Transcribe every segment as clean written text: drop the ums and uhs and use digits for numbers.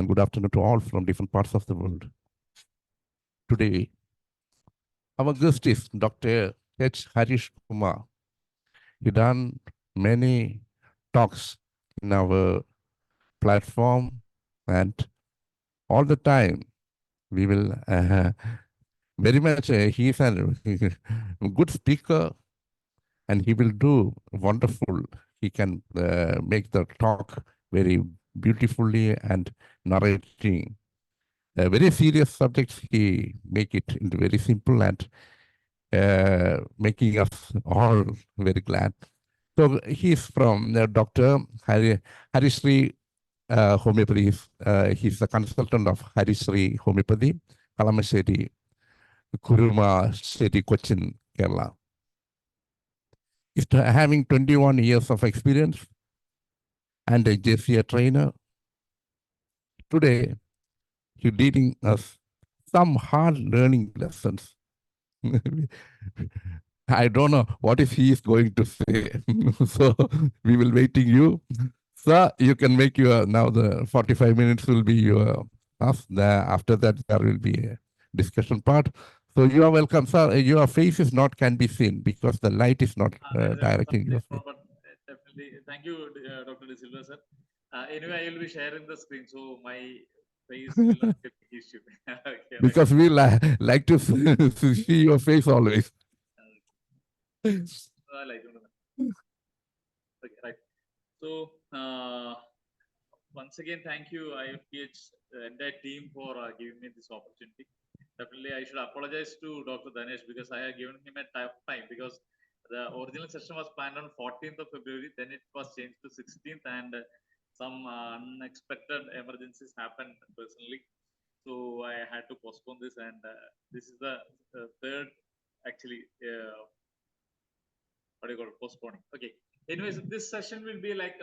and good afternoon to all from different parts of the world. Today, our guest is Dr. Harish Kumar. He done many talks in our platform, and all the time we will very much, he is a good speaker, and he will do wonderful. He can make the talk very beautifully and narrating very serious subjects. He make it into very simple and making us all very glad. So he's from Dr. Harishri Homeopathy. He's the consultant of Harishri Homeopathy, Kalamassery, Kuruma City, Cochin, Kerala. He's having 21 years of experience and a JCA trainer. Today, he's leading us some hard learning lessons. I don't know what is he is going to say. So we will waiting you. Sir, you can make your, now the 45 minutes will be your task. After that, there will be a discussion part. So you are welcome, sir. Your face is not can be seen because the light is not directing your face. Definitely. Thank you, Dr. De Silva, sir. Anyway, I will be sharing the screen, so my face will not get issue. Okay, because we like to see your face always. Okay, right. So, once again, thank you, IFPH entire team for giving me this opportunity. Definitely, I should apologize to Dr. Danesh because I have given him a tough time because the original session was planned on 14th of February, then it was changed to 16th, and some unexpected emergencies happened personally. So I had to postpone this, and this is the third, actually, what do you call it, postponing. Okay. Anyways, this session will be like,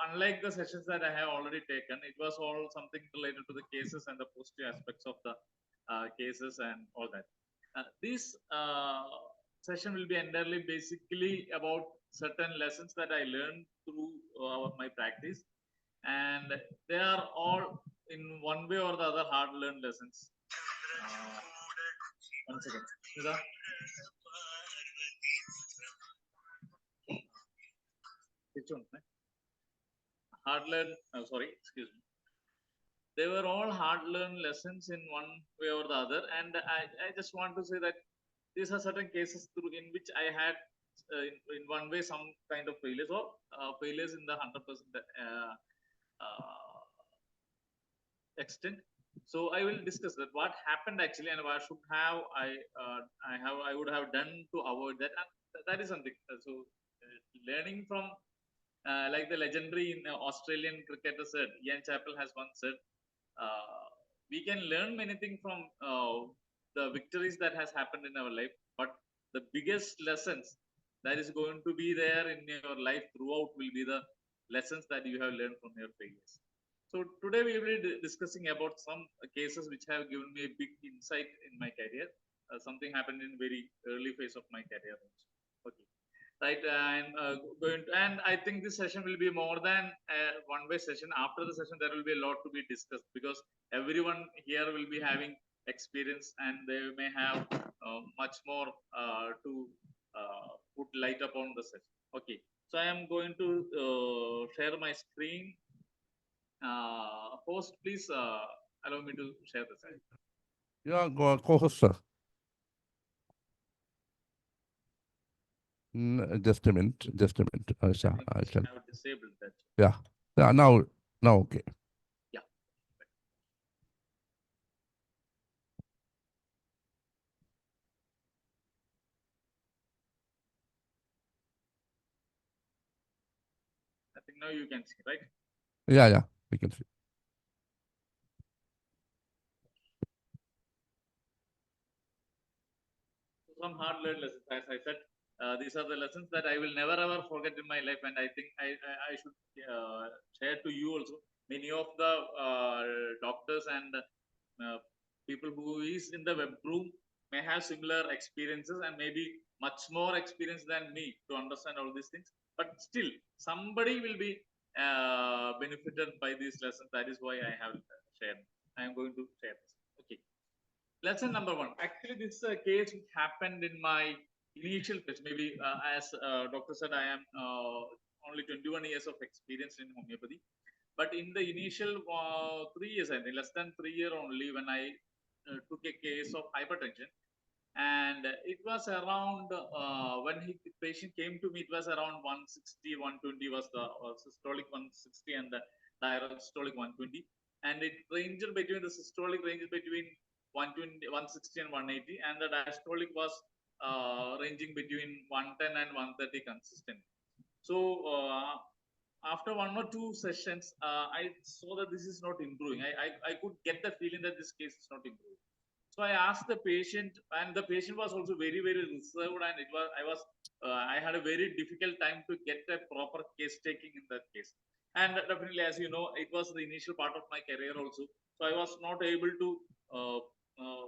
unlike the sessions that I have already taken, it was all something related to the cases and the positive aspects of the cases and all that. This session will be entirely basically about certain lessons that I learned through my practice, and they are all in one way or the other hard learned lessons. One second. Which one? Hard learned, sorry, excuse me. They were all hard learned lessons in one way or the other, and I just want to say that these are certain cases through in which I had in one way some kind of failures or failures in the 100% extent. So I will discuss that what happened actually and what should have I would have done to avoid that, and that is something. So learning from like the legendary Australian cricketer said, Ian Chappell has once said, we can learn many things from the victories that has happened in our life, but the biggest lessons that is going to be there in your life throughout will be the lessons that you have learned from your failures. So today we will be discussing about some cases which have given me a big insight in my career. Something happened in very early phase of my career. Okay. Right, I'm going to, and I think this session will be more than a one-way session. After the session, there will be a lot to be discussed because everyone here will be having experience and they may have much more to put light upon the session. Okay, so I am going to share my screen. Host, please allow me to share the slide. Yeah, co-host, sir. Just a minute. I shall. I have disabled that. Yeah. Now, okay. Yeah. I think now you can see, right? Yeah, we can see. Some hard learned lessons, as I said. These are the lessons that I will never ever forget in my life, and I think I should share to you also. Many of the doctors and people who is in the web room may have similar experiences and maybe much more experience than me to understand all these things. But still, somebody will be benefited by these lessons. That is why I have shared. I am going to share this. Okay. Lesson number one. Actually, this is a case which happened in my initial phase. Maybe as doctor said, I am only 21 years of experience in homeopathy. But in the initial 3 years, I think less than 3 years only, when I took a case of hypertension, and it was around when the patient came to me, it was around 160, 120 was the systolic 160 and the diastolic 120, and it ranged between the systolic ranges between 120, 160 and 180, and the diastolic was ranging between 110 and 130 consistent. So after one or two sessions, I saw that this is not improving. I could get the feeling that this case is not improving. So I asked the patient, and the patient was also very, very reserved, and I had a very difficult time to get a proper case taking in that case. And definitely, as you know, it was the initial part of my career also. So I was not able to uh, uh,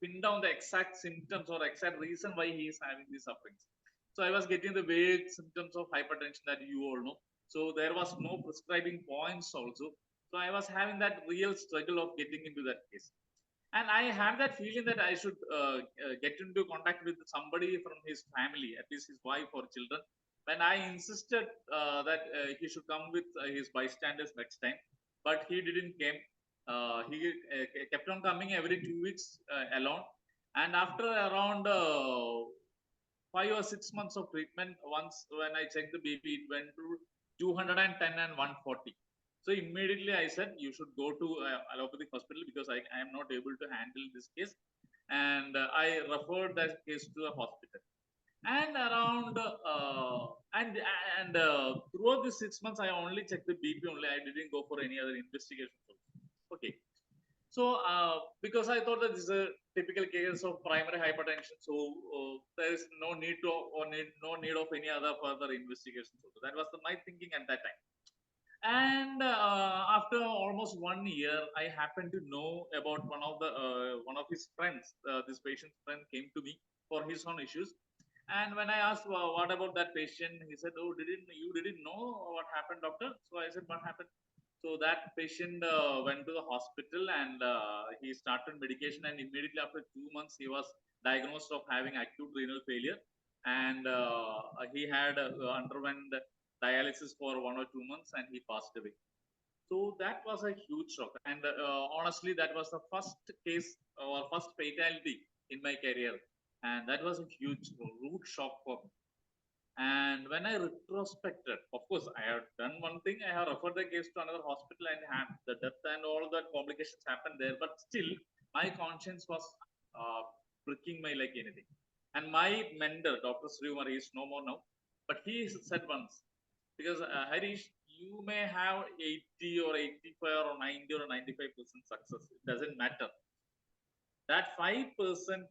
pin down the exact symptoms or exact reason why he is having these sufferings. So I was getting the vague symptoms of hypertension that you all know. So there was no prescribing points also. So I was having that real struggle of getting into that case. And I had that feeling that I should get into contact with somebody from his family, at least his wife or children. When I insisted that he should come with his bystanders next time, but he didn't came. He kept on coming every 2 weeks alone. And after around 5 or 6 months of treatment, once when I checked the BP, it went to 210 and 140. So immediately I said, you should go to allopathic hospital because I am not able to handle this case. And I referred that case to a hospital. And around throughout the 6 months, I only checked the BP only. I didn't go for any other investigations. Okay. So, because I thought that this is a typical case of primary hypertension, so there is no need to no need of any other further investigation. So that was my thinking at that time. And after almost 1 year, I happened to know about one of his friends. This patient's friend came to me for his own issues. And when I asked, well, what about that patient, he said, "Oh, you didn't know what happened, doctor?" So I said, "What happened?" So that patient went to the hospital, and he started medication. And immediately after 2 months, he was diagnosed of having acute renal failure, and he had underwent dialysis for 1 or 2 months, and he passed away. So that was a huge shock. And honestly, that was the first case or first fatality in my career, and that was a huge root shock for me. And when I retrospected, of course, I have done one thing. I have referred the case to another hospital, and had the death and all that complications happened there. But still, my conscience was pricking me like anything. And my mentor, Dr. Sriumar, is no more now. But he said once, because Harish, you may have 80 or 85 or 90 or 95% success. It doesn't matter. That 5%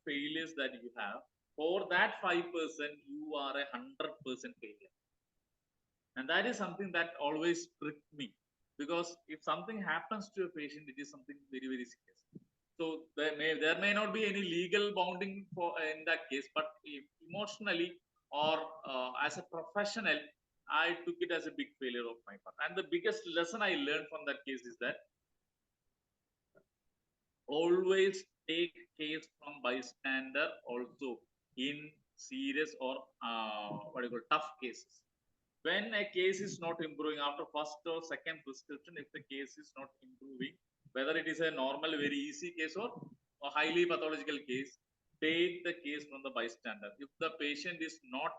failures that you have, for that 5%, you are 100% failure. And that is something that always pricked me, because if something happens to a patient, it is something very, very serious. So there may not be any legal bounding for in that case, but if emotionally or as a professional, I took it as a big failure of my part. And the biggest lesson I learned from that case is that always take case from bystander also in serious or what do you call tough cases. When a case is not improving after first or second prescription, if the case is not improving, whether it is a normal very easy case or a highly pathological case, take the case from the bystander. If the patient is not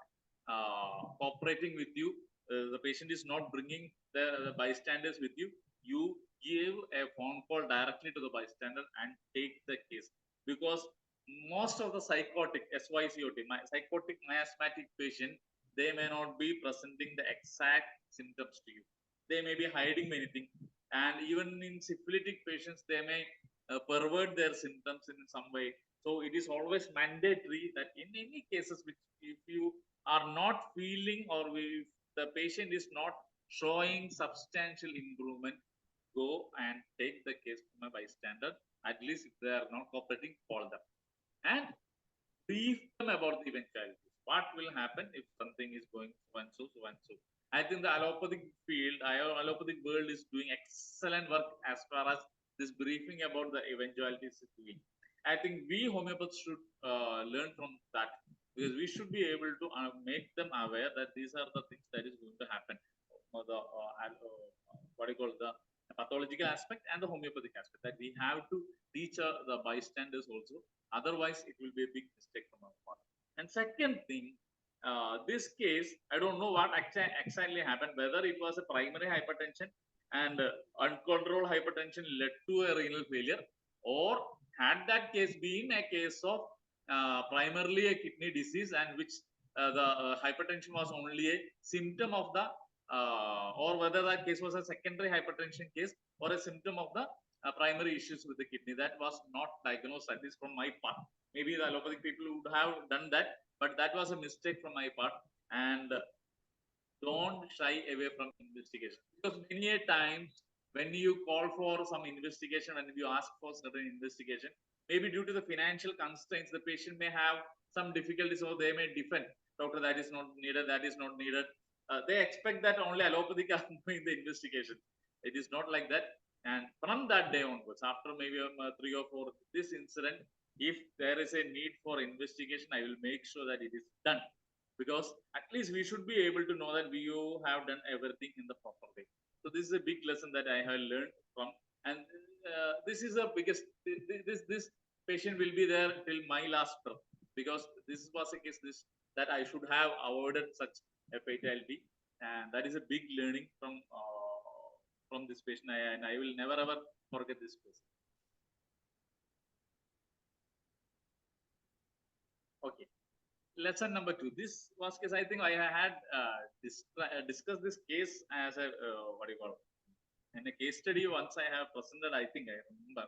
cooperating with you, the patient is not bringing the bystanders with you, you give a phone call directly to the bystander and take the case. Because most of the psychotic psychotic miasmatic patient, they may not be presenting the exact symptoms to you. They may be hiding many things. And even in syphilitic patients, they may pervert their symptoms in some way. So it is always mandatory that in any cases which if you are not feeling, or if the patient is not showing substantial improvement, go and take the case from a bystander. At least if they are not cooperating, call them and brief them about the eventualities. What will happen if something is going so and so, so and so. I think the allopathic field, allopathic world is doing excellent work as far as this briefing about the eventualities is doing. I think we homeopaths should learn from that, because we should be able to make them aware that these are the things that is going to happen. The what do you call the pathological aspect and the homeopathic aspect, that we have to teach the bystanders also. Otherwise, it will be a big mistake from our part. And second thing, this case, I don't know what exactly happened, whether it was a primary hypertension and uncontrolled hypertension led to a renal failure, or had that case been a case of primarily a kidney disease, and which the hypertension was only a symptom of the or whether that case was a secondary hypertension case or a symptom of the primary issues with the kidney. That was not diagnosed, at least from my part. Maybe the allopathic people would have done that, but that was a mistake from my part. And don't shy away from investigation, because many a times when you call for some investigation, when you ask for certain investigation, maybe due to the financial constraints, the patient may have some difficulties, or they may defend, doctor, that is not needed, that is not needed. They expect that only allopathic are doing the investigation. It is not like that. And from that day onwards, after maybe 3 or 4 this incident, if there is a need for investigation, I will make sure that it is done, because at least we should be able to know that we have done everything in the proper way. So this is a big lesson that I have learned from, and this is the biggest. This patient will be there till my last breath, because this was a case that I should have avoided such a fatality, and that is a big learning from this patient, and I will never ever forget this person. Okay. Lesson number 2. This was case, I think I had discussed this case as a what do you call it? In a case study once I have presented, I think I remember,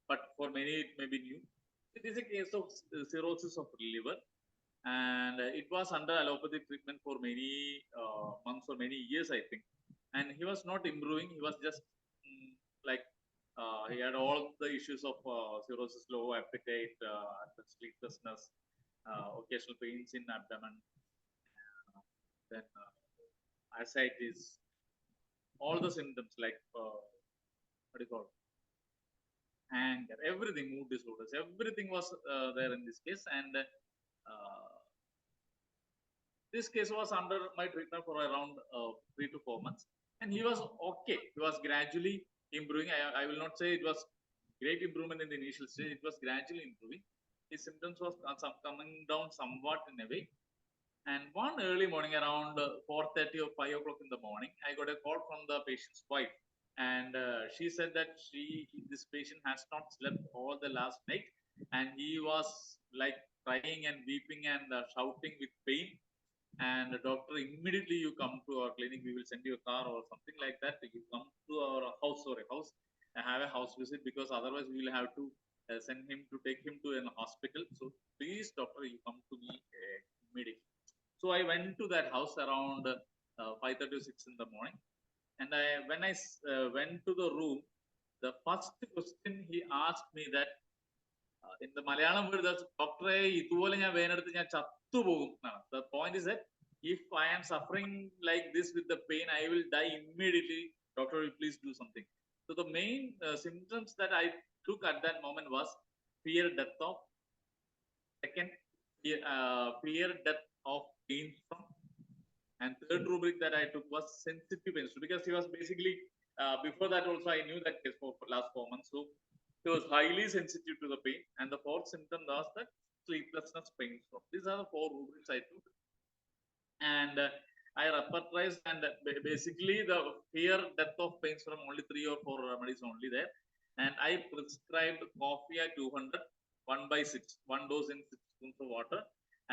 but for many it may be new. It is a case of cirrhosis of liver, and it was under allopathic treatment for many months or many years, I think, and he was not improving. He was just like he had all the issues of cirrhosis, low appetite, sleeplessness, occasional pains in abdomen, then ascites, all the symptoms like what do you call it? Anger, everything, mood disorders, everything was there in this case. And this case was under my treatment for around 3 to 4 months, and he was okay. He was gradually improving. I will not say it was great improvement in the initial stage. It was gradually improving. His symptoms was coming down somewhat in a way. And one early morning around 4:30 or 5 o'clock in the morning, I got a call from the patient's wife, and she said that this patient has not slept all the last night, and he was like crying and weeping and shouting with pain. And the doctor, immediately you come to our clinic, we will send you a car or something like that. You come to our house or a house and have a house visit, because otherwise we will have to send him to take him to an hospital. So please, doctor, you come to me immediately. So I went to that house around 5:30 or 6 in the morning, and when I went to the room, the first question he asked me that in the Malayalam word, that's doctor, ഇതുപോലെ ഞാൻ വേനെടുത്ത് ഞാൻ ചത്തുപോകും. The point is that if I am suffering like this with the pain, I will die immediately. Doctor, will please do something. So the main symptoms that I took at that moment was fear death of, second, fear death of pain from, and third rubric that I took was sensitive pain, because he was basically before that also I knew that case for last 4 months. So he was highly sensitive to the pain, and the fourth symptom was that sleeplessness, pain from. These are the 4 rubrics I took, and I repertorized, and basically the fear death of pains from only 3 or 4 remedies only there, and I prescribed coffee at 200, 1/6, 1 dose in 6 spoons of water,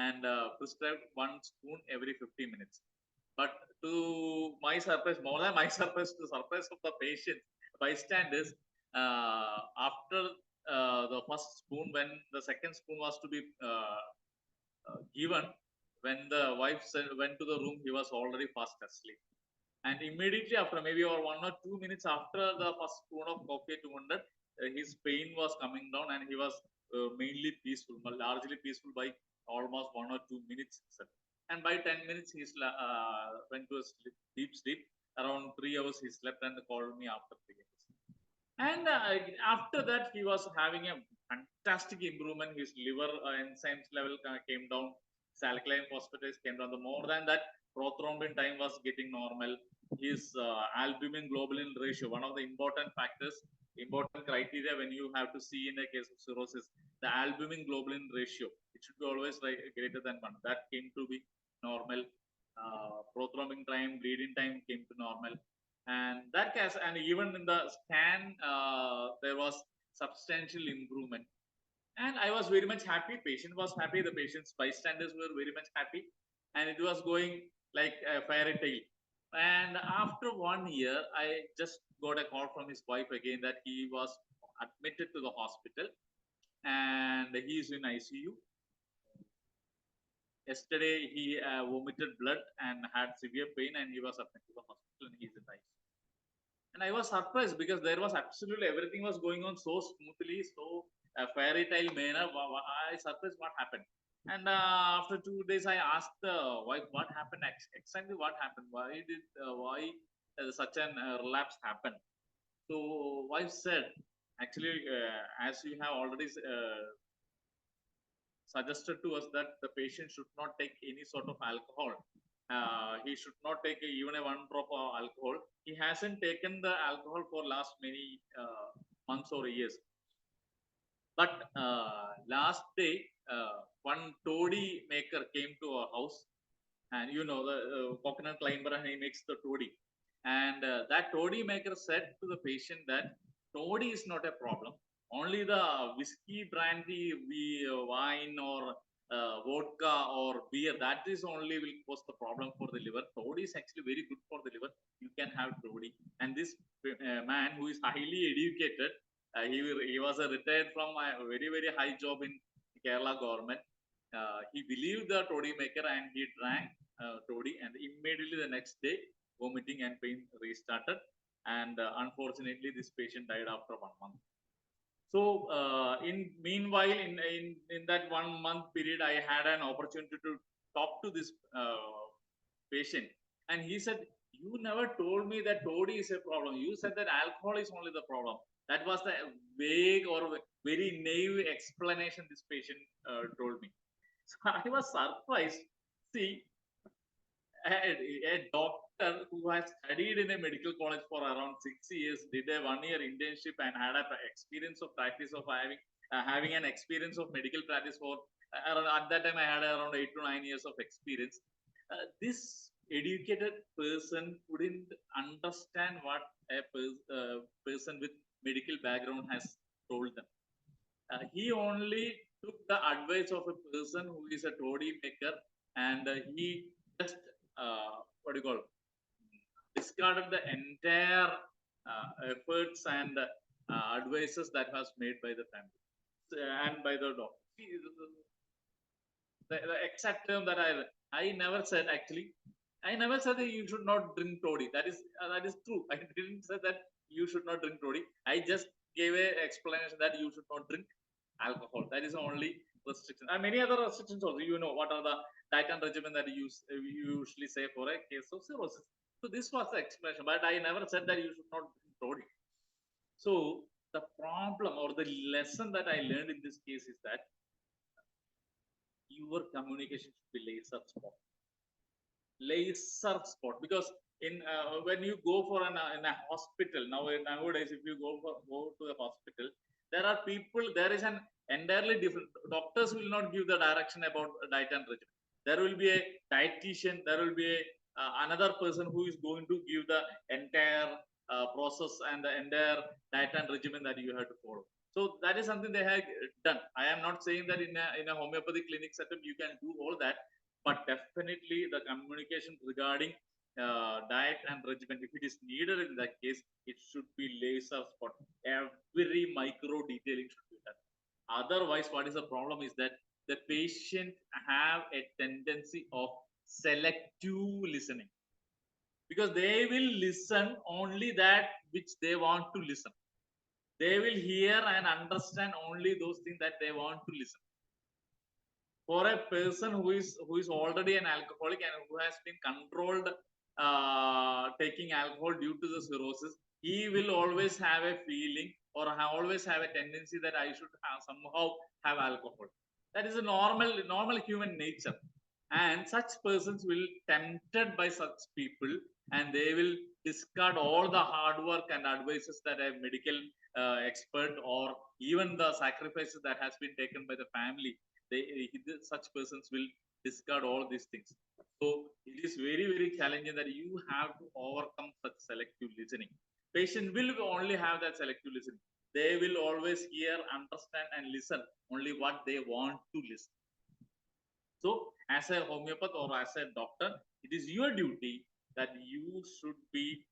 and prescribed 1 spoon every 50 minutes. But to my surprise, more than my surprise, to the surprise of the patient, bystanders, after the first spoon, when the second spoon was to be given, when the wife went to the room, he was already fast asleep. And immediately after, maybe or 1 or 2 minutes after the first spoon of coffee 200, his pain was coming down, and he was mainly peaceful, largely peaceful by almost 1 or 2 minutes itself. and by 10 minutes he went to a deep sleep. Around 3 hours he slept and called me after 3 hours. And after that, he was having a fantastic improvement. His liver enzymes level came down. His alkaline phosphatase came down. The more than that, prothrombin time was getting normal. His albumin globulin ratio, one of the important factors, important criteria when you have to see in a case of cirrhosis, the albumin globulin ratio, it should be always greater than 1. That came to be normal. Prothrombin time, bleeding time came to normal. And that case, and even in the scan, there was substantial improvement. And I was very much happy. Patient was happy. The patient's bystanders were very much happy. And it was going like a fairy tale. And after 1 year, I just got a call from his wife again that he was admitted to the hospital and he is in ICU. Yesterday, he vomited blood and had severe pain, and he was admitted to the hospital and he's in ICU. And I was surprised because there was absolutely everything was going on so smoothly, so a fairy tale manner. I surprised what happened. And after 2 days, I asked the wife what happened, exactly what happened. Why did such an relapse happen? So wife said, actually, as you have already suggested to us that the patient should not take any sort of alcohol. He should not take even a 1 drop of alcohol. He hasn't taken the alcohol for last many months or years. But last day, one toddy maker came to our house, and you know the coconut climber, and he makes the toddy. And that toddy maker said to the patient that toddy is not a problem. Only the whiskey, brandy, wine, or vodka or beer, that is only will cause the problem for the liver. Toddy is actually very good for the liver. You can have toddy. And this man who is highly educated, he was retired from a very, very high job in Kerala government. He believed the toddy maker and he drank toddy, and immediately the next day vomiting and pain restarted, and unfortunately this patient died after 1 month. So in meanwhile, in that 1 month period, I had an opportunity to talk to this patient, and he said, you never told me that toddy is a problem. You said that alcohol is only the problem. That was the vague or very naive explanation this patient told me. So I was surprised. See, a doctor who has studied in a medical college for around 6 years, did a 1 year internship, and had an experience of practice of having an experience of medical practice for around, at that time I had around 8 to 9 years of experience. This educated person couldn't understand what a person with medical background has told them. He only took the advice of a person who is a toddy maker, and he just what do you call, discarded the entire efforts and advices that was made by the family and by the doctor. The exact term that I never said, actually, I never said that you should not drink toddy. That is true. I didn't say that you should not drink toddy. I just gave a explanation that you should not drink alcohol. That is only restriction. And many other restrictions also. You know what are the diet and regimen that you usually say for a case of cirrhosis. So this was the explanation, but I never said that you should not drink toddy. So the problem or the lesson that I learned in this case is that your communication should be laser spot, because in when you go for in a hospital nowadays, if you go to a hospital, there are people, there is an entirely different, doctors will not give the direction about diet and regimen. There will be a dietitian, there will be another person who is going to give the entire process and the entire diet and regimen that you have to follow. So that is something they have done. I am not saying that in a homeopathic clinic setup you can do all that, but definitely the communication regarding diet and regimen, if it is needed in that case, it should be laser spot. Every micro detailing should be done. Otherwise, what is the problem is that the patient have a tendency of selective listening, because they will listen only that which they want to listen. They will hear and understand only those things that they want to listen. for a person who is already an alcoholic and who has been controlled taking alcohol due to the cirrhosis, he will always have a feeling or always have a tendency that I should somehow have alcohol. That is a normal human nature, and such persons will tempted by such people, and they will discard all the hard work and advices that a medical expert or even the sacrifices that has been taken by the family. Such persons will discard all these things. So it is very challenging that you have to overcome such selective listening. Patient will only have that selective listening. They will always hear, understand, and listen only what they want to listen. So, as a homeopath or as a doctor, it is your duty that you should be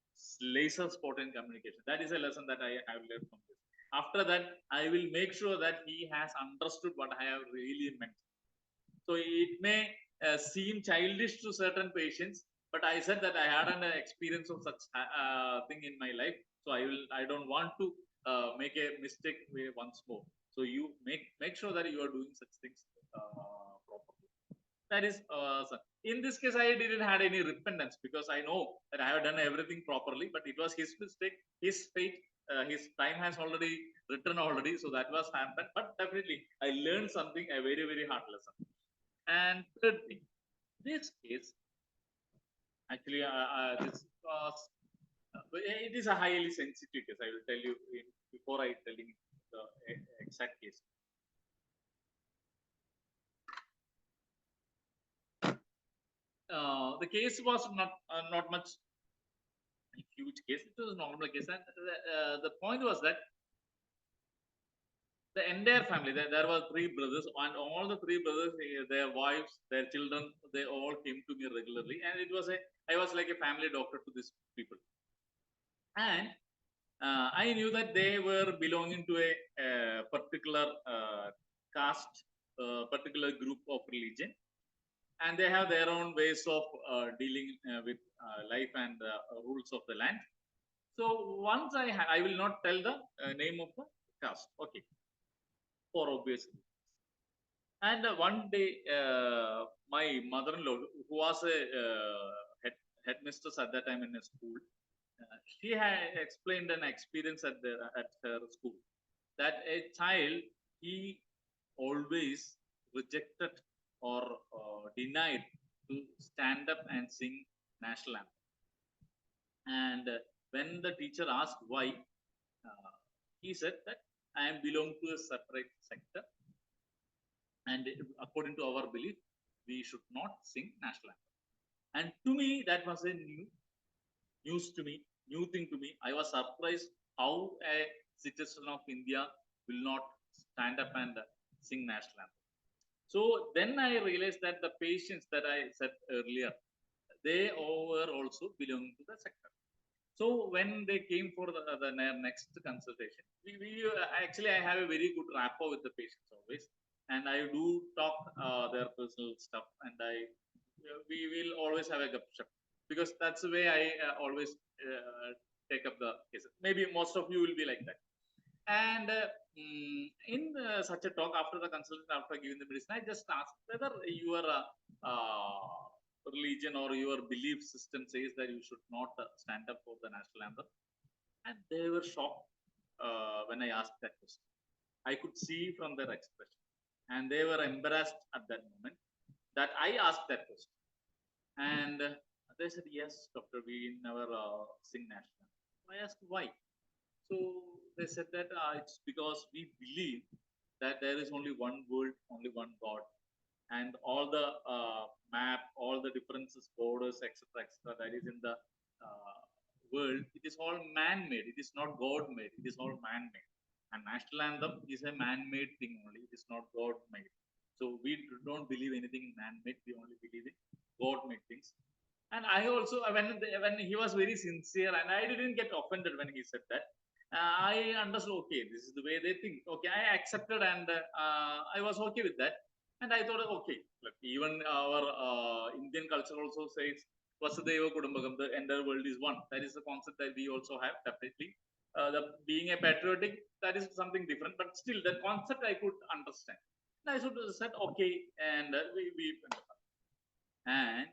laser spot in communication. That is a lesson that I have learned from this. After that, I will make sure that he has understood what I have really meant. So it may seem childish to certain patients, but I said that I had an experience of such thing in my life. So I don't want to make a mistake once more. So you make sure that you are doing such things properly. That is in this case I didn't had any repentance, because I know that I have done everything properly, but it was his mistake, his fate. His time has already written already, so that was happened. But definitely I learned something, a very hard lesson. And third thing, this case actually this was it is a highly sensitive case. I will tell you before I telling the exact case. The case was not much huge case. It was a normal case, and the point was that the entire family, there were three brothers, and all the three brothers, their wives, their children, they all came to me regularly, and I was like a family doctor to these people. And I knew that they were belonging to a particular caste, particular group of religion, and they have their own ways of dealing with life and rules of the land. So once I will not tell the name of the caste, okay, for obvious reasons. And one day, my mother-in-law, who was a headmistress at that time in a school, she had explained an experience at her school, that a child, he always rejected or denied to stand up and sing national anthem. And when the teacher asked why, he said that I am belong to a separate sector, and according to our belief, we should not sing national anthem. And to me, that was a news to me, new thing to me. I was surprised how a citizen of India will not stand up and sing national anthem. So then I realized that the patients that I said earlier, they were also belonging to the sector. So when they came for the next consultation, actually I have a very good rapport with the patients always, and I do talk their personal stuff, and we will always have a gupshup, because that's the way I always take up the cases. Maybe most of you will be like that. And in such a talk, after the consultation, after giving the medicine, I just asked whether your religion or your belief system says that you should not stand up for the national anthem. And they were shocked when I asked that question. I could see from their expression, and they were embarrassed at that moment that I asked that question. And they said, yes, doctor, we never sing national anthem. I asked why. So they said that it's because we believe that there is only one world, only one God, and all the map, all the differences, borders, etc., that is in the world, it is all man-made. It is not God-made. It is all man-made. And national anthem is a man-made thing only. It is not God-made. So we don't believe anything man-made. We only believe in God-made things. And I also, when he was very sincere, and I didn't get offended when he said that. I understood, okay, this is the way they think. Okay, I accepted, and I was okay with that. And I thought, okay, look, even our Indian culture also says Vasudeva Kudumbakam, the entire world is one. That is the concept that we also have, definitely. Being a patriotic, that is something different, but still, that concept I could understand. I should have said okay, and we and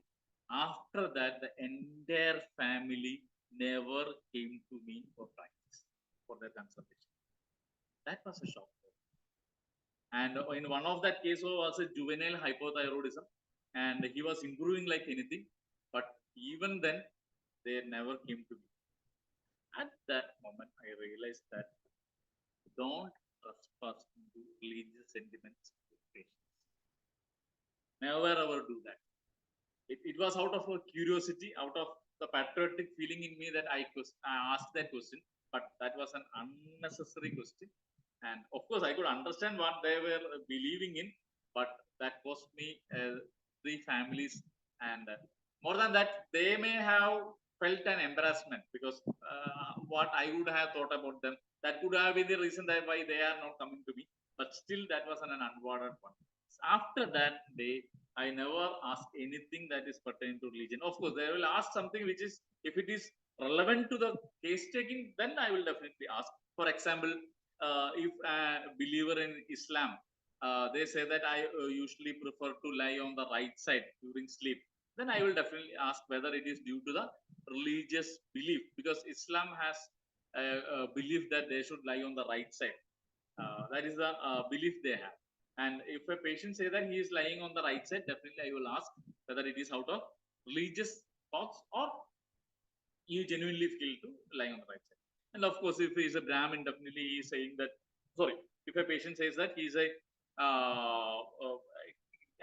after that, the entire family never came to me for practice, for their consultation. That was a shock. And in one of that case was a juvenile hypothyroidism, and he was improving like anything. But even then, they never came to me. At that moment, I realized that don't trespass into religious sentiments with patients. Never ever do that. It was out of a curiosity, out of the patriotic feeling in me that I asked that question, but that was an unnecessary question. And of course, I could understand what they were believing in, but that cost me 3 families. And more than that, they may have felt an embarrassment because what I would have thought about them, that could have been the reason that why they are not coming to me. But still, that was an unwanted one. After that day, I never ask anything that is pertaining to religion. Of course, they will ask something which is, if it is relevant to the case taking, then I will definitely ask. For example, if a believer in Islam, they say that I usually prefer to lie on the right side during sleep, then I will definitely ask whether it is due to the religious belief, because Islam has a belief that they should lie on the right side. That is the belief they have. And if a patient say that he is lying on the right side, definitely I will ask whether it is out of religious thoughts or you genuinely feel to lie on the right side. And of course, if he is a Brahmin, definitely he is saying that, sorry, if a patient says that he is a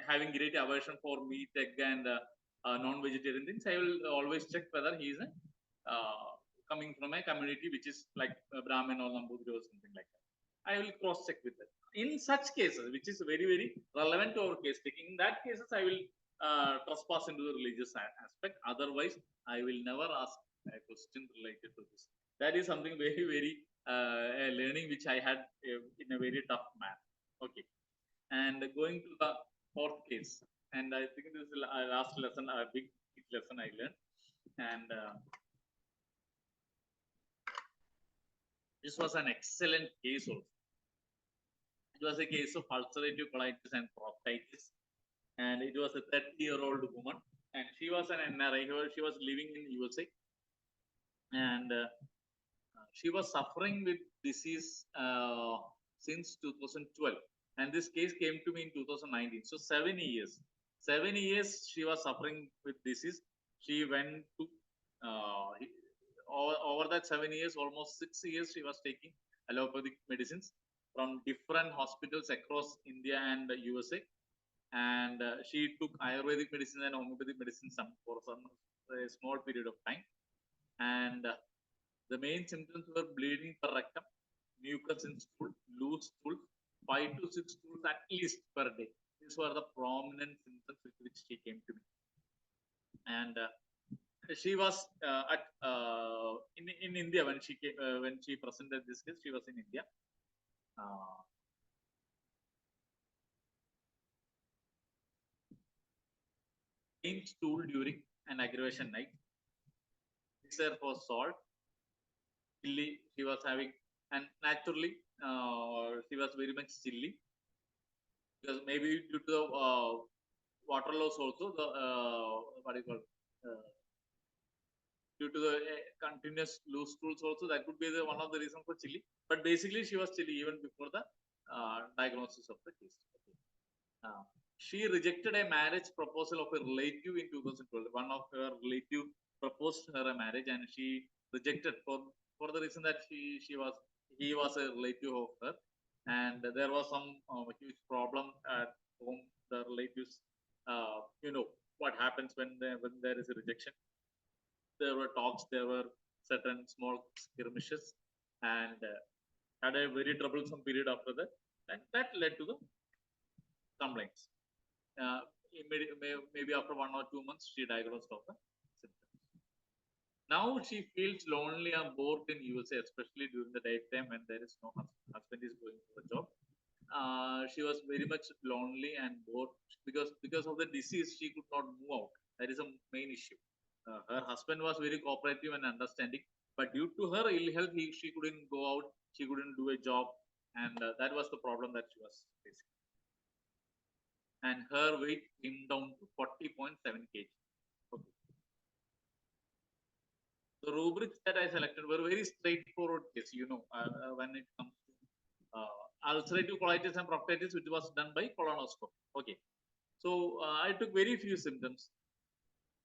having great aversion for meat, egg, and non-vegetarian things, I will always check whether he is coming from a community which is like Brahmin or Nambudri or something like that. I will cross check with that. In such cases, which is very, very relevant to our case taking, in that cases, I will trespass into the religious aspect. Otherwise, I will never ask a question related to this. That is something very, very a learning which I had in a very tough manner. Okay. And going to the fourth case, and I think this is the last lesson, a big lesson I learned. And this was an excellent case also. It was a case of ulcerative colitis and proctitis, and it was a 30-year-old woman, and she was an NRI. She was living in USA, and she was suffering with disease since 2012, and this case came to me in 2019. So 7 years, 7 years she was suffering with disease. She went to over that 7 years, almost 6 years, she was taking allopathic medicines from different hospitals across India and USA. And she took Ayurvedic medicine and homeopathic medicine for some a small period of time. And the main symptoms were bleeding per rectum, mucus in stool, loose stool, 5 to 6 stools at least per day. These were the prominent symptoms with which she came to me. And she was in India when she came, when she presented this case. She was in India. Pain stool during an aggravation night. Mixer for salt. Chilly she was having, and naturally she was very much chilly because maybe due to the water loss also, the what do you call due to the continuous loose stools also, that could be the one of the reasons for chilly. But basically she was chilly even before the diagnosis of the case. Okay. She rejected a marriage proposal of a relative in 2012. One of her relative proposed her a marriage, and she rejected for the reason that he was a relative of her, and there was some huge problem at home. The relatives, you know what happens when there is a rejection. There were talks, there were certain small skirmishes, and had a very troublesome period after that, and that led to the complaints. Maybe after 1 or 2 months, she diagnosed of the symptoms. Now she feels lonely and bored in USA, especially during the daytime when there is no husband is going for a job. She was very much lonely and bored because of the disease. She could not move out. That is a main issue. Her husband was very cooperative and understanding, but due to her ill health, she couldn't go out. She couldn't do a job, and that was the problem that she was facing. and her weight came down to 40.7 kg. Okay. The rubrics that I selected were very straightforward case, when it comes to ulcerative colitis and proctitis, which was done by colonoscopy. Okay. So I took very few symptoms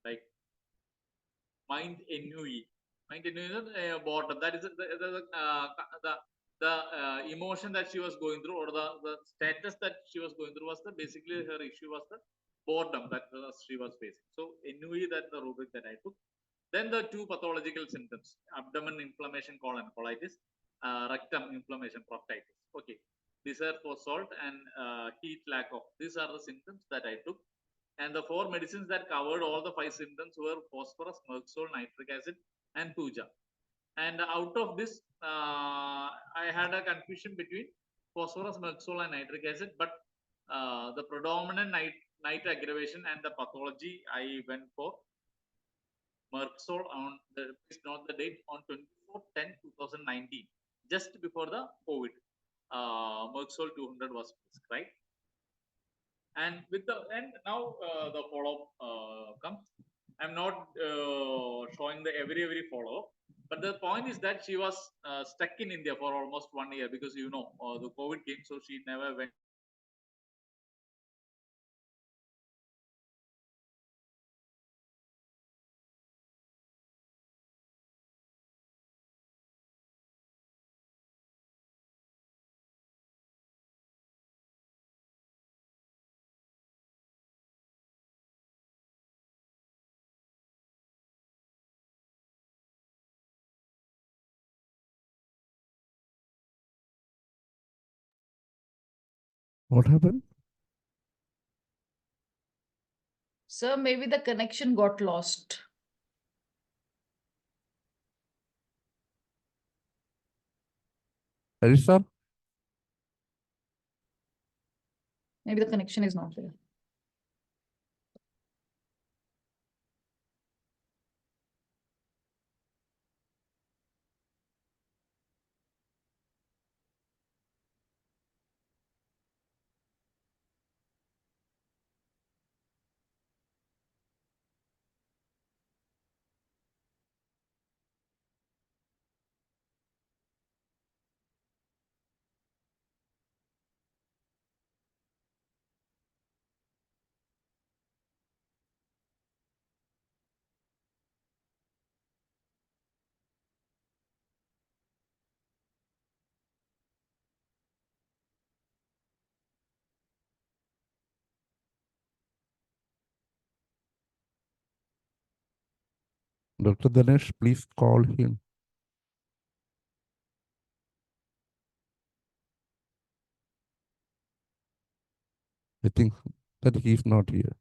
like mind NUE. Mind NUE is boredom. That is the emotion that she was going through, or the status that she was going through was basically her issue was the boredom that she was facing. So NUE, that's the rubric that I took. Then the two pathological symptoms: abdomen inflammation, colon colitis, rectum inflammation, proctitis. Okay, desire for salt and heat lack of. These are the symptoms that I took. And the four medicines that covered all the five symptoms were phosphorus, merxol, nitric acid, and puja. And out of this, I had a confusion between phosphorus, merxol, and nitric acid. But the predominant night aggravation and the pathology, I went for merxol on please note the date, on 24/10/2019, just before the COVID. Merxol 200 was prescribed. And with the and now the follow-up comes. I'm not showing the every follow-up, but the point is that she was stuck in India for almost 1 year because the COVID came, so she never went. What happened? Sir, maybe the connection got lost. Harish sir? Maybe the connection is not there. Dr. Dinesh, please call him. I think that he is not here.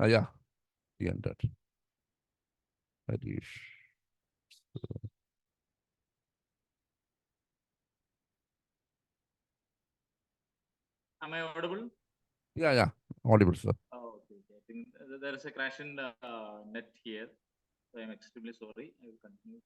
Yeah, he entered. Harish. Am I audible? Yeah, audible, sir. Oh, okay. I think there is a crash in the net here. So I'm extremely sorry. I will continue.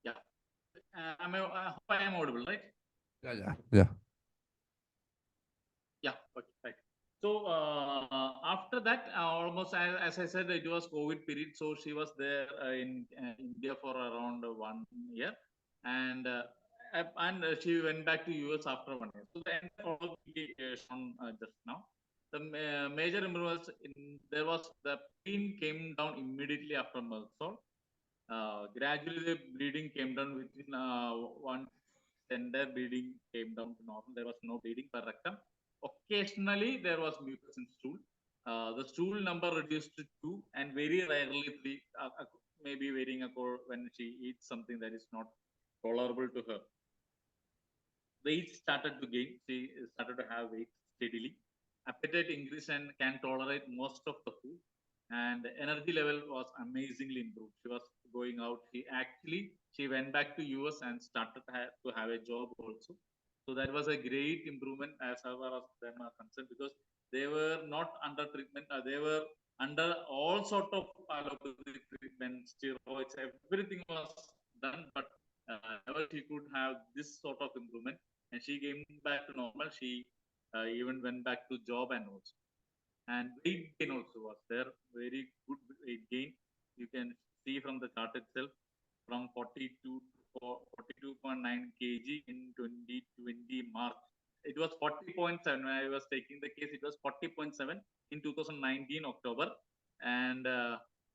Yeah. I hope I am audible, right? Yeah. Yeah. Okay. Right. So after that, almost as I said, it was COVID period. So she was there in India for around 1 year, and she went back to US after 1 year. So the end follow shown just now. The major improvements there was the pain came down immediately after Merxol. Gradually, the bleeding came down within one tender bleeding came down to normal. There was no bleeding per rectum. Occasionally, there was mucus in stool. The stool number reduced to 2, and very rarely 3, maybe varying when she eats something that is not tolerable to her. Weight started to gain. She started to have weight steadily. Appetite increased and can tolerate most of the food. And the energy level was amazingly improved. She was going out. She went back to US and started to have a job also. So that was a great improvement as far as them are concerned, because they were not under treatment. They were under all sort of allopathic treatment, steroids, everything was done, but never she could have this sort of improvement. And she came back to normal. She even went back to job and also. And weight gain also was there, very good weight gain. You can see from the chart itself, from 42 to 42.9 kg in 2020 March. It was 40.7 when I was taking the case. It was 40.7 in 2019 October, and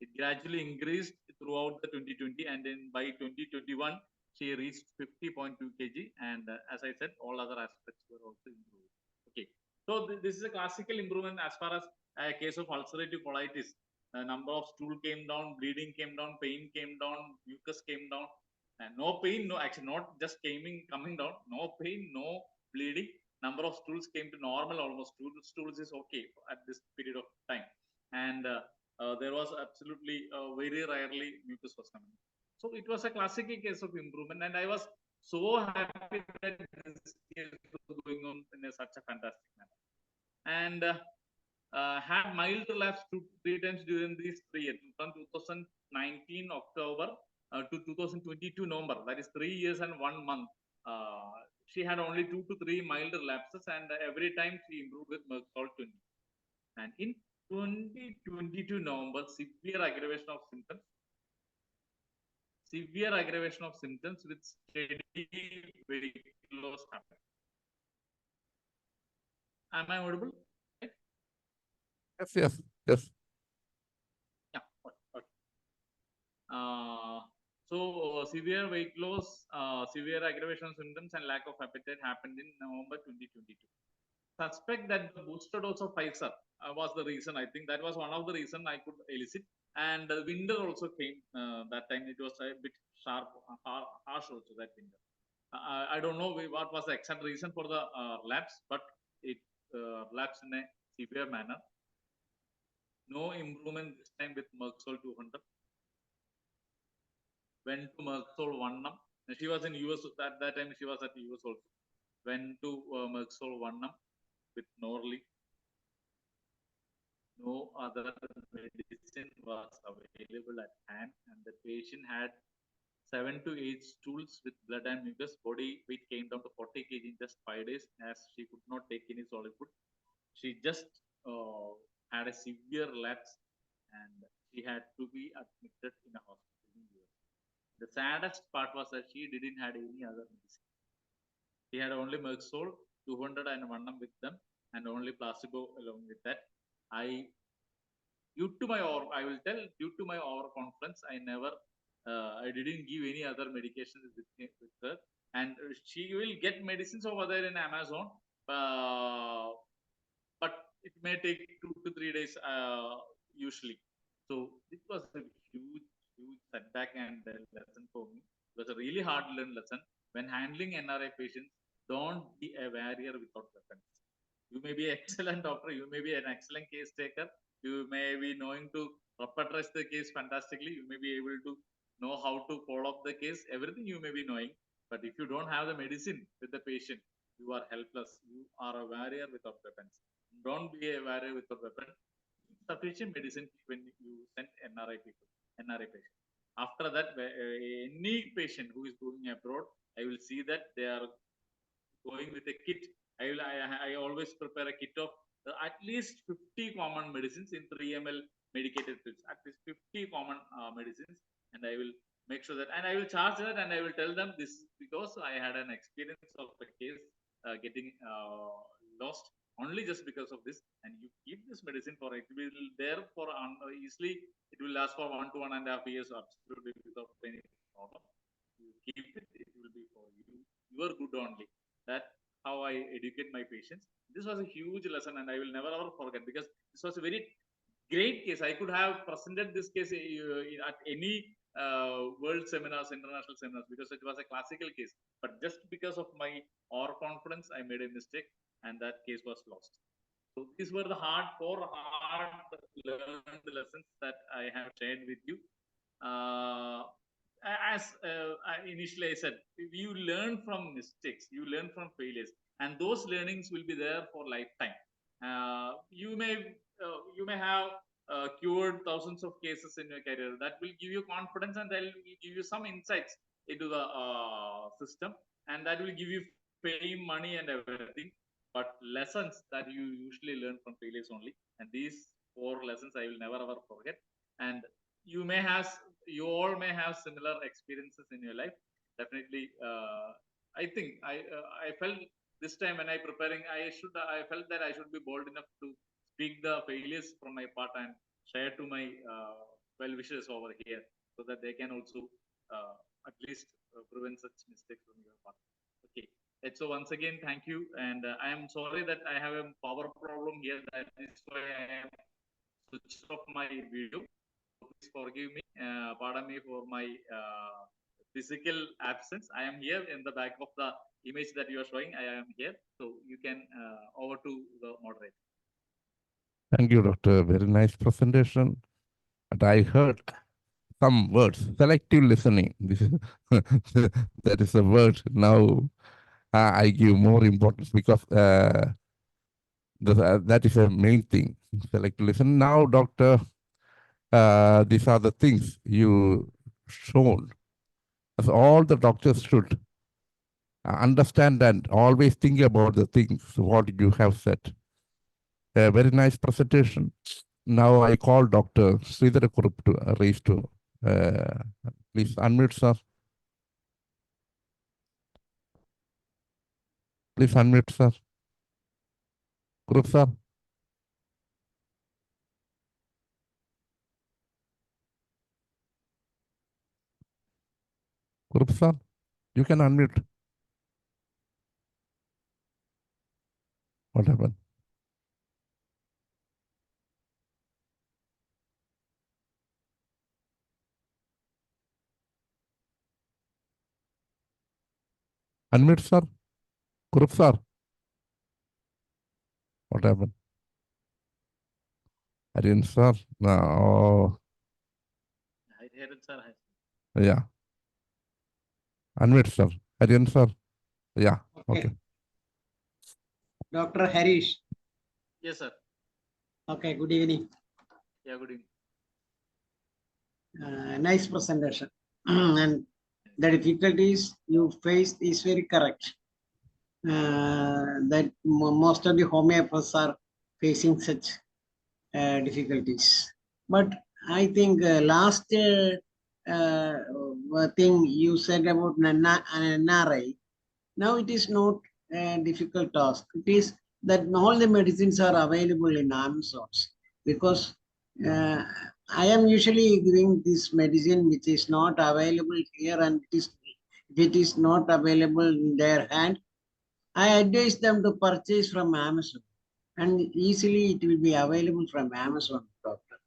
it gradually increased throughout the 2020, and then by 2021 she reached 50.2 kg, and as I said, all other aspects were also improved. Okay, so this is a classical improvement as far as a case of ulcerative colitis. Number of stool came down, bleeding came down, pain came down, mucus came down, and no pain, no, actually not just coming down, no pain, no bleeding. Number of stools came to normal almost. Stools is okay at this period of time, and there was absolutely very rarely mucus was coming. So it was a classical case of improvement, and I was so happy that this case was going on in such a fantastic manner. And had mild relapse 2-3 times during these 3 years, from 2019 October to 2022 November. That is 3 years and 1 month. She had only 2 to 3 mild relapses, and every time she improved with Mercol 20. And in 2022 November, severe aggravation of symptoms with steady weight loss happened. Am I audible? Yes, yes, yes. Yeah. Okay. So severe weight loss, severe aggravation of symptoms, and lack of appetite happened in November 2022. Suspect that the booster dose of Pfizer was the reason. I think that was one of the reason I could elicit. And the winter also came that time. It was a bit sharp, harsh also that winter. I don't know what was the exact reason for the lapse, but it lapsed in a severe manner. No improvement this time with Mercol 200. Went to Mercol 1M. She was in US at that time. She was at US also. Went to Mercol 1M with Norley. No other medicine was available at hand, and the patient had 7 to 8 stools with blood and mucus. Body weight came down to 40 kg in just 5 days, as she could not take any solid food. She just had a severe lapse, and she had to be admitted in a hospital in US. The saddest part was that she didn't have any other medicine. She had only Mercol 200 and 1M with them, and only placebo along with that. I will tell, due to my overconfidence, I didn't give any other medications with her, and she will get medicines over there in Amazon, but it may take 2 to 3 days usually. So it was a huge setback and lesson for me. It was a really hard learned lesson. When handling NRI patients, don't be a warrior without weapons. You may be an excellent doctor, you may be an excellent case taker, you may be knowing to repatriate the case fantastically, you may be able to know how to follow up the case, everything you may be knowing, but if you don't have the medicine with the patient, you are helpless. You are a warrior without weapons. Don't be a warrior without weapon. Sufficient medicine when you send NRI patient. After that, any patient who is going abroad, I will see that they are going with a kit. I always prepare a kit of at least 50 common medicines in 3 ml medicated pills. At least 50 common medicines, and I will make sure that, and I will charge that, and I will tell them this because I had an experience of a case getting lost only just because of this. And you keep this medicine for, it will there for easily, it will last for 1 to 1.5 years absolutely without any problem. You keep it, it will be for you, your good only. That how I educate my patients. This was a huge lesson, and I will never ever forget, because this was a very great case. I could have presented this case at any world seminars, international seminars, because it was a classical case. But just because of my overconfidence, I made a mistake, and that case was lost. So these were the four hard learned lessons that I have shared with you. As initially I said, you learn from mistakes, you learn from failures, and those learnings will be there for lifetime. You may have cured thousands of cases in your career. That will give you confidence, and that will give you some insights into the system, and that will give you fame, money, and everything. But lessons that you usually learn from failures only, and these four lessons I will never ever forget. And you all may have similar experiences in your life. Definitely, I think I felt this time when I preparing, I felt that I should be bold enough to speak the failures from my part and share to my well wishers over here, so that they can also at least prevent such mistakes from your part. Okay. So once again, thank you, and I am sorry that I have a power problem here. That is why I am switched off my video. Please forgive me, pardon me for my physical absence. I am here in the back of the image that you are showing. I am here, so you can over to the moderator. Thank you, Doctor. Very nice presentation. And I heard some words, selective listening. This is that is a word now I give more importance, because that is a main thing. Selective listen. Now, Doctor, these are the things you shown. As all the doctors should understand and always think about the things what you have said. A very nice presentation. Now I call Dr. Sridhar Kurup to raise to. Please unmute, sir. Please unmute, sir. Kurup, sir. Kurup, sir, you can unmute. What happened? Unmute, sir. Kurup, sir. What happened? Aryan, sir. No. I heard it, sir. Yeah. Unmute, sir. Aryan, sir. Yeah. Okay. Dr. Harish. Yes, sir. Okay, good evening. Yeah, good evening. Nice presentation. And the difficulties you faced is very correct. That most of the homeopaths are facing such difficulties. But I think last thing you said about NRI, now it is not a difficult task. It is that all the medicines are available in Amazon, because I am usually giving this medicine which is not available here, and if it is not available in their hand, I advise them to purchase from Amazon, and easily it will be available from Amazon, doctor.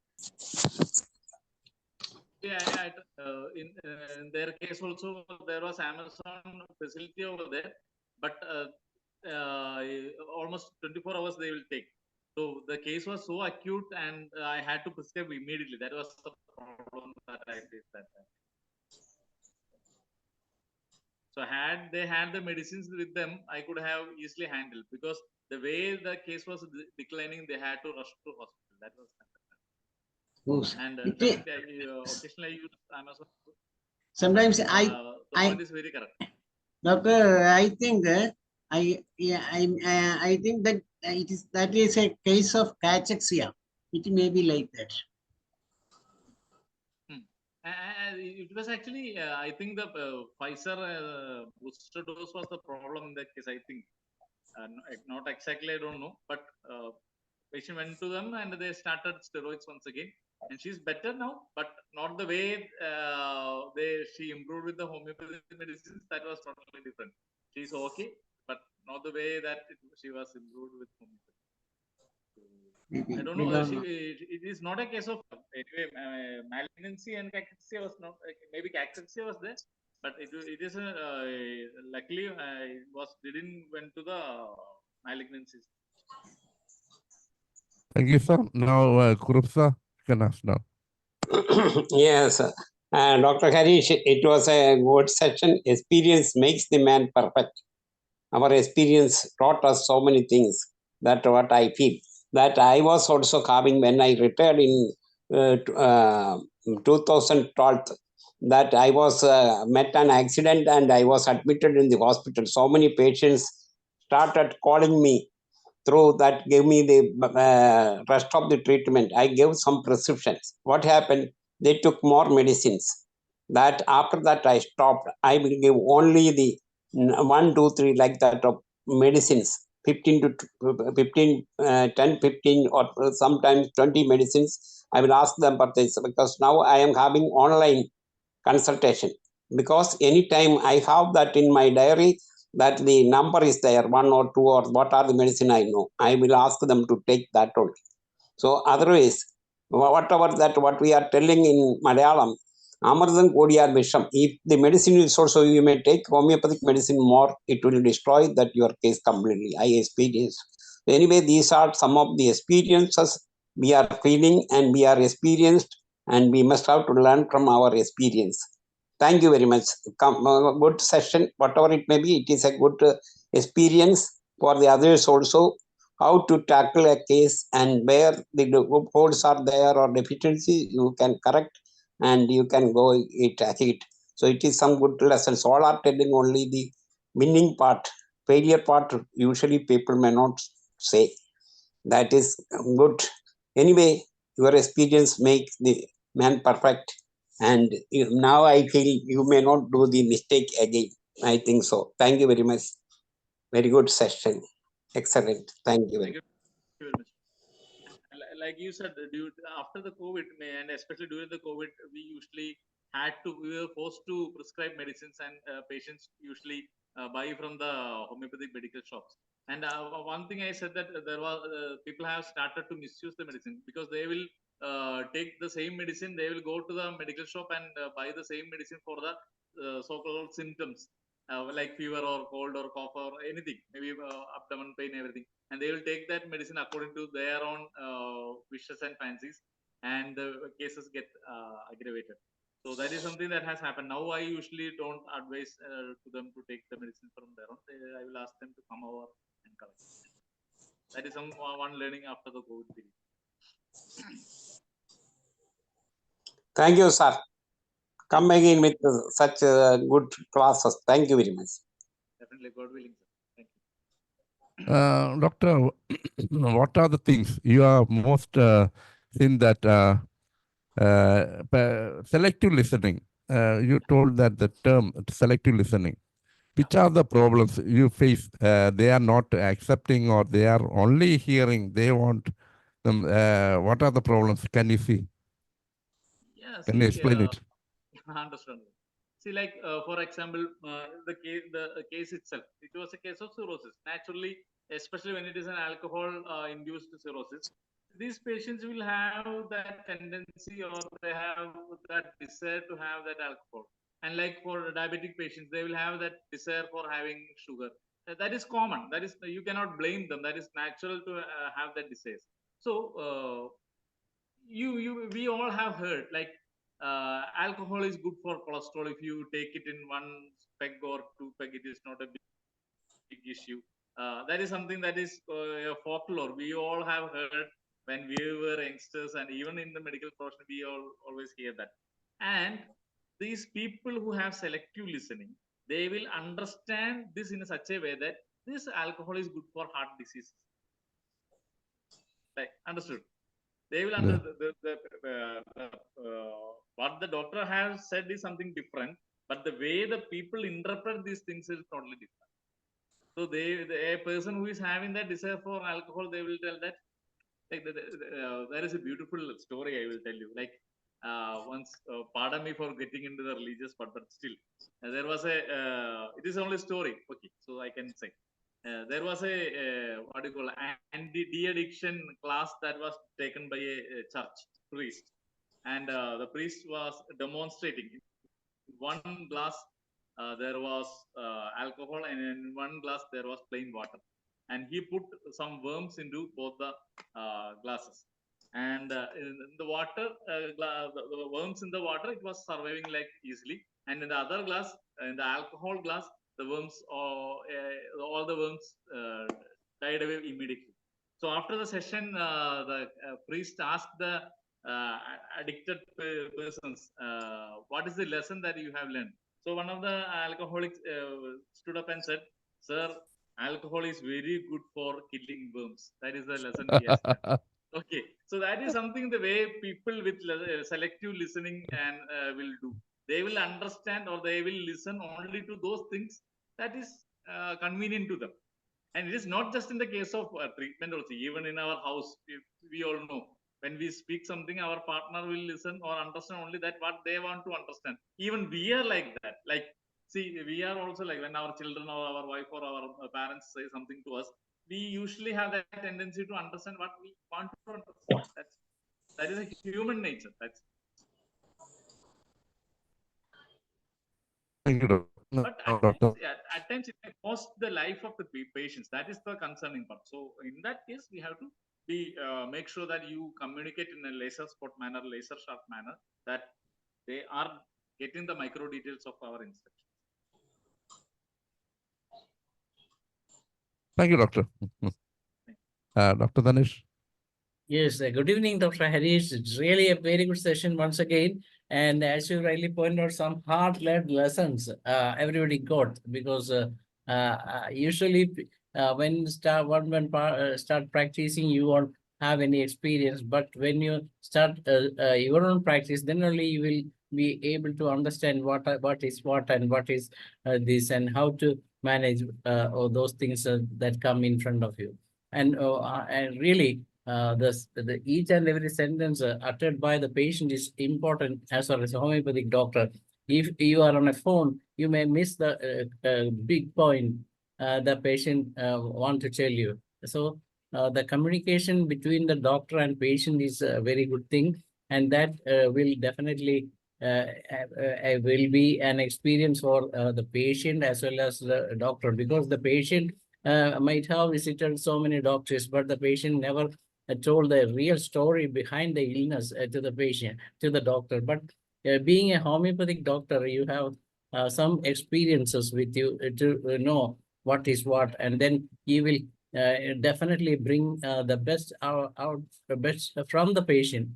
Yeah, in their case also there was Amazon facility over there, but almost 24 hours they will take. So the case was so acute, and I had to prescribe immediately. That was the problem that I faced that time. So had they had the medicines with them, I could have easily handled, because the way the case was declining, they had to rush to hospital. That was and occasionally I use Amazon. Sometimes point is very correct. Doctor, I think I think that that is a case of cachexia. It may be like that. It was actually, I think the Pfizer booster dose was the problem in that case. I think not exactly, I don't know, but patient went to them and they started steroids once again, and she's better now, but not the way she improved with the homeopathic medicines. That was totally different. She's okay, but not the way that she was improved with homeopathy. I don't We know. don't know. It is not a case of anyway malignancy and cachexia was not. Maybe cachexia was there, but it is luckily it was didn't went to the malignancies. Thank you, sir. Now, Kurupsa, you can ask now. Yes, Dr. Harish, it was a good session. Experience makes the man perfect. Our experience taught us so many things. That's what I feel. That I was also having when I retired in 2012. That I was met an accident and I was admitted in the hospital. So many patients started calling me through that, gave me the rest of the treatment. I gave some prescriptions. What happened? They took more medicines. That after that I stopped. I will give only the 1, 2, 3 like that of medicines. 15 to 15, 10, 15 or sometimes 20 medicines. I will ask them for this because now I am having online consultation, because anytime I have that in my diary that the number is there, 1 or 2 or what are the medicine I know, I will ask them to take that only. So otherwise, whatever that what we are telling in Malayalam, Amardhan Kodiyar Visham, if the medicine is also, you may take homeopathic medicine more, it will destroy that your case completely. I experience. Anyway, these are some of the experiences we are feeling and we are experienced, and we must have to learn from our experience. Thank you very much. Good session, whatever it may be, it is a good experience for the others also, how to tackle a case and where the loopholes are there or deficiency, you can correct and you can go it ahead. So it is some good lessons. All are telling only the winning part. Failure part, usually people may not say. That is good. Anyway, your experience makes the man perfect. And now I feel you may not do the mistake again. I think so. Thank you very much. Very good session. Excellent. Thank you very much. Thank you very much. Like you said, after the COVID, and especially during the COVID, we were forced to prescribe medicines, and patients usually buy from the homeopathic medical shops. And one thing I said that there was people have started to misuse the medicine because they will take the same medicine, they will go to the medical shop and buy the same medicine for the so-called symptoms. Like fever or cold or cough or anything, maybe abdomen pain, everything, and they will take that medicine according to their own wishes and fancies, and the cases get aggravated. So that is something that has happened. Now I usually don't advise to them to take the medicine from their own. I will ask them to come over and collect. That is one learning after the COVID period. Thank you, sir. Come again with such good classes. Thank you very much. Definitely, God willing, sir. Thank you. Doctor, what are the things you are most in that selective listening? You told that the term selective listening. Which are the problems you face? They are not accepting, or they are only hearing. They want them. What are the problems? Can you see? Yeah, Can you explain it? Understand. See, like for example, the case itself, it was a case of cirrhosis. Naturally, especially when it is an alcohol-induced cirrhosis, these patients will have that tendency, or they have that desire to have that alcohol. And like for diabetic patients, they will have that desire for having sugar. That is common. That is, you cannot blame them. That is natural to have that desire. So we all have heard like alcohol is good for cholesterol. If you take it in 1 peg or 2 peg, it is not a big issue. That is something that is folklore. We all have heard when we were youngsters, and even in the medical profession, we always hear that. And these people who have selective listening, they will understand this in such a way that this alcohol is good for heart disease. Like, understood? They will under what the doctor has said is something different, but the way the people interpret these things is totally different. So a person who is having that desire for alcohol, they will tell that, like there is a beautiful story I will tell you. Like once, pardon me for getting into the religious part, but still, there was it is only story. Okay, so I can say there was a what do you call anti-de-addiction class that was taken by a church priest, and the priest was demonstrating. In one glass there was alcohol, and in one glass there was plain water, and he put some worms into both the glasses, and in the water, the worms in the water, it was surviving like easily, and in the other glass, in the alcohol glass, the worms, all the worms died away immediately. So after the session, the priest asked the addicted persons, what is the lesson that you have learned? So one of the alcoholics stood up and said, "Sir, alcohol is very good for killing worms. That is the lesson he has learned." Okay, so that is something the way people with selective listening and will do. They will understand, or they will listen only to those things that is convenient to them. And it is not just in the case of treatment also, even in our house, we all know, when we speak something, our partner will listen or understand only that what they want to understand. Even we are like that. Like, see, we are also like, when our children or our wife or our parents say something to us, we usually have that tendency to understand what we want to understand. That is a human nature. That's Thank you, Doctor. But at times it may cost the life of the patients. That is the concerning part. So in that case, we have to be make sure that you communicate in a laser spot manner, laser sharp manner, that they are getting the micro details of our instructions. Thank you, Doctor. Dr. Danish. Yes, good evening, Dr. Harish. It's really a very good session once again. And as you rightly pointed out, some hard-led lessons everybody got, because usually when start practicing, you won't have any experience. But when you start your own practice, then only you will be able to understand what is what and what is this, and how to manage all those things that come in front of you. And really, each and every sentence uttered by the patient is important as far as a homeopathic doctor. If you are on a phone, you may miss the big point the patient want to tell you. So the communication between the doctor and patient is a very good thing, and that will definitely will be an experience for the patient as well as the doctor, because the patient might have visited so many doctors, but the patient never told the real story behind the illness to the patient, to the doctor. But being a homeopathic doctor, you have some experiences with you to know what is what, and then you will definitely bring the best out the best from the patient.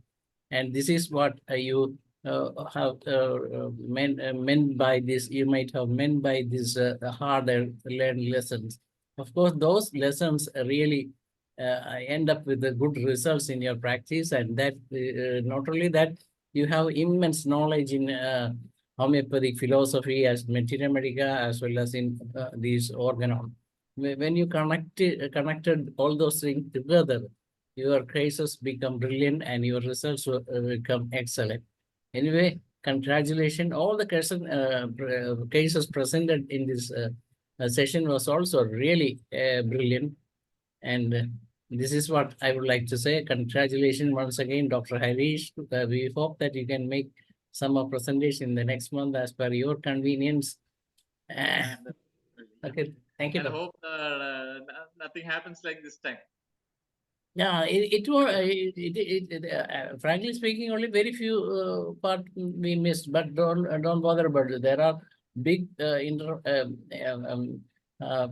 And this is what you have meant by this. You might have meant by this harder learned lessons. Of course, those lessons really end up with the good results in your practice, and that not only that, you have immense knowledge in homeopathic philosophy as materia medica, as well as in these organon. When you connected all those things together, your cases become brilliant and your results will become excellent. Anyway, congratulations. All the cases presented in this session was also really brilliant. And this is what I would like to say. Congratulations once again, Dr. Harish. We hope that you can make some more presentation in the next month as per your convenience. Okay, thank you. I hope nothing happens like this time. Yeah, frankly speaking, only very few part we missed, but don't bother about it. There are big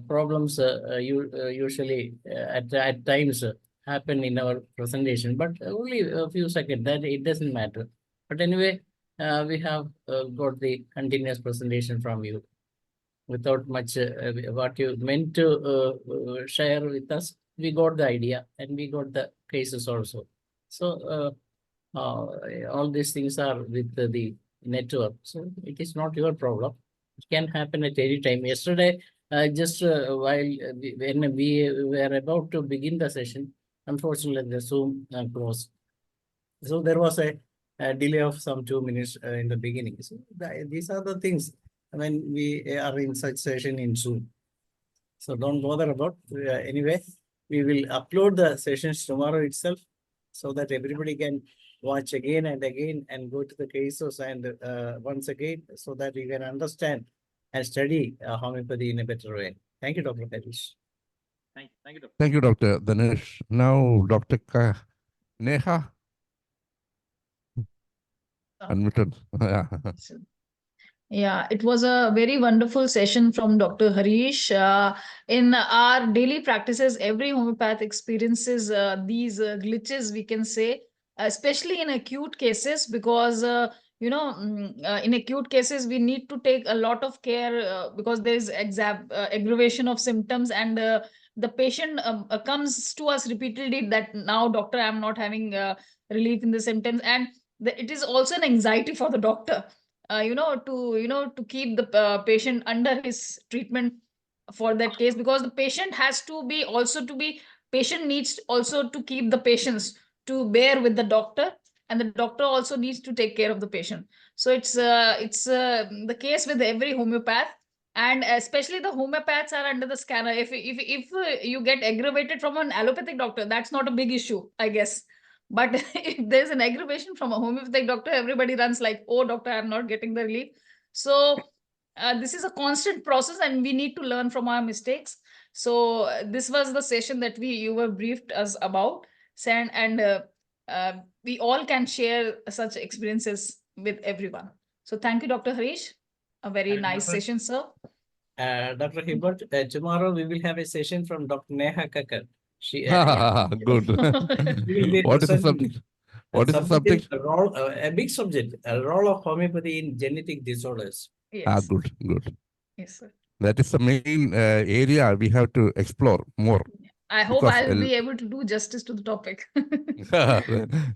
problems usually at times happen in our presentation, but only a few seconds. That it doesn't matter. But anyway, we have got the continuous presentation from you without much what you meant to share with us. We got the idea and we got the cases also. So all these things are with the network. So it is not your problem. It can happen at any time. Yesterday, just when we were about to begin the session, unfortunately the Zoom closed. So there was a delay of some 2 minutes in the beginning. So these are the things when we are in such session in Zoom. So don't bother about. Anyway, we will upload the sessions tomorrow itself so that everybody can watch again and again and go to the cases and once again so that you can understand and study homeopathy in a better way. Thank you, Dr. Harish. Thank you, Doctor. Thank you, Dr. Dinesh. Now, Dr. Neha. Unmuted. Yeah. Yeah, it was a very wonderful session from Dr. Harish. In our daily practices, every homeopath experiences these glitches, we can say, especially in acute cases, because in acute cases we need to take a lot of care because there is aggravation of symptoms, and the patient comes to us repeatedly that now, doctor, I'm not having relief in the symptoms, and it is also an anxiety for the doctor. To keep the patient under his treatment for that case, because the patient has to be also to be patient needs also to keep the patients to bear with the doctor, and the doctor also needs to take care of the patient. So it's the case with every homeopath, and especially the homeopaths are under the scanner. If you get aggravated from an allopathic doctor, that's not a big issue, I guess. But if there's an aggravation from a homeopathic doctor, everybody runs like, oh, doctor, I'm not getting the relief. So this is a constant process and we need to learn from our mistakes. So this was the session that you were briefed us about. And we all can share such experiences with everyone. So thank you, Dr. Harish. A very And nice Dr. session, sir. Dr. Hibbert, tomorrow we will have a session from Dr. Neha Kakar. She, Good. she will be What is the presenting subject? What is the subject? A role, a big subject, a role of homeopathy in genetic disorders. Yes. Good, good. Yes, sir. That is the main area we have to explore more. I hope Because I'll be able to do justice to the topic.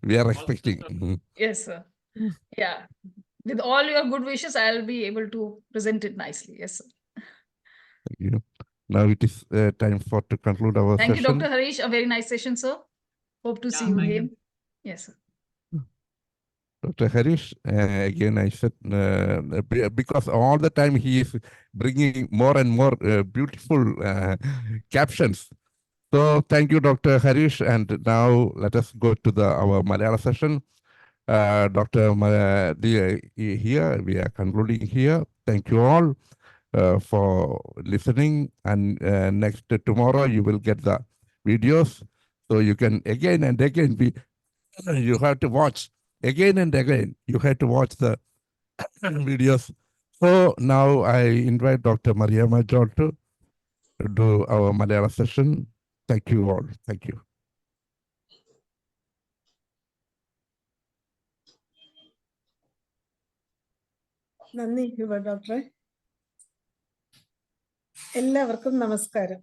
we are expecting. Yes, sir. Yeah. With all your good wishes, I'll be able to present it nicely. Yes, sir. Thank you. Now it is time to conclude our Thank session. you, Dr. Harish. A very nice session, sir. Hope to see you thank you. again. Yes, sir. Dr. Harish, again, I said, because all the time he is bringing more and more beautiful captions. So thank you, Dr. Harish. And now let us go to our Malayalam session. Dr. Here, we are concluding here. Thank you all for listening. And tomorrow you will get the videos. So you can again and again you have to watch again and again. You have to watch the videos. So now I invite Dr. Mariama John to do our Malayalam session. Thank you all. Thank you. നന്ദി ഡോക്ടറെ. എല്ലാവർക്കും നമസ്കാരം.